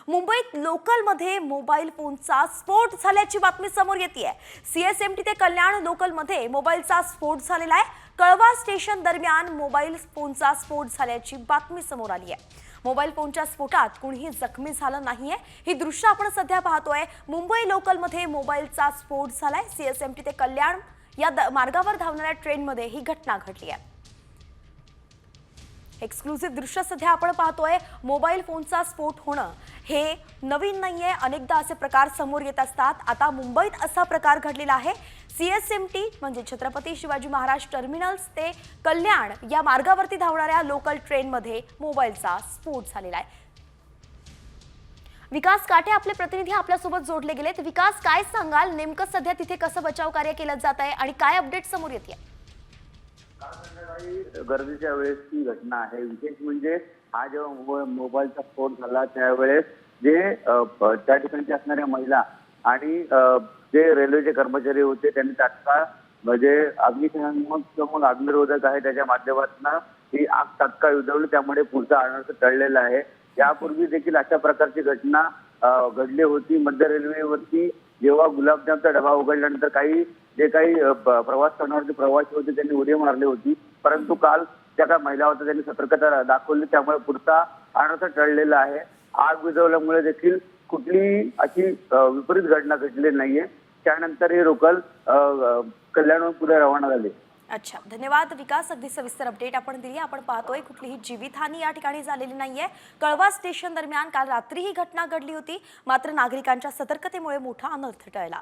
मुंबईत लोकलमध्ये मोबाईल फोनचा स्फोट झाल्याची बातमी समोर येतेय। सीएसएमटी ते कल्याण लोकलमध्ये मोबाईलचा स्फोट झालेला आहे। कळवा स्टेशन दरम्यान मोबाईल फोनचा स्फोट झाल्याची बातमी समोर आली आहे। मोबाईल फोनच्या स्फोटात कुणीही जखमी झालं नाहीये। ही दृश्य आपण सध्या पाहतोय। मुंबई लोकलमध्ये मोबाईलचा स्फोट झालाय। सीएसएमटी ते कल्याण या मार्गावर धावणाऱ्या ट्रेनमध्ये ही घटना घडली आहे। एक्सक्लुसिव्ह दृश्य सध्या आपण पाहतोय। मोबाईल फोनचा स्फोट होणं हे नवीन नाहीये, अनेकदा असे प्रकार समोर येत असतात। आता मुंबईत असा प्रकार घडलेला आहे। सीएसएमटी म्हणजे छत्रपती शिवाजी महाराज टर्मिनल्स ते कल्याण या मार्गावरती धावणाऱ्या लोकल ट्रेनमध्ये मोबाईलचा स्फोट झालेला आहे। विकास काटे आपले प्रतिनिधी आपल्यासोबत जोडले गेलेत। विकास, काय सांगाल, नेमकं सध्या तिथे कसं बचाव कार्य केलं जात आहे आणि काय अपडेट समोर येते? गर्दीच्या वेळेसची घटना आहे। विशेष म्हणजे हा जेव्हा मोबाईलचा स्फोट झाला त्यावेळेस जे त्या ठिकाणी असणाऱ्या महिला आणि जे रेल्वेचे कर्मचारी होते त्यांनी तात्काळ म्हणजे अग्निशमन अग्निरोधक आहे त्याच्या माध्यमातून ही आग तात्काळ विझवली, त्यामुळे पुढचा अनर्थ टळलेला आहे। यापूर्वी देखील अशा प्रकारची घटना घडली होती। मध्य रेल्वेवरती जेव्हा गुलाबजामचा डबा उघडल्यानंतर जे काही प्रवास करणारे प्रवासी होते त्यांनी उडी मारली होती, परंतु काल त्या काही महिला होत्या त्यांनी सतर्कता दाखवली, त्यामुळे पुढचा अनर्थ टळलेला आहे। आग विझवल्यामुळे देखील कुठलीही अशी विपरीत घटना घडली नाहीये। त्यानंतर हे लोकल कल्याणहून पुढे रवाना झाले। अच्छा, धन्यवाद विकास। अगदी सविस्तर अपडेट आपण दिली। आपण पाहतोय कुठलीही जीवितहानी या ठिकाणी झालेली नाहीये। कळवा स्टेशन दरम्यान काल रात्री ही घटना घडली होती, मात्र नागरिकांच्या सतर्कतेमुळे मोठा अनर्थ टळला।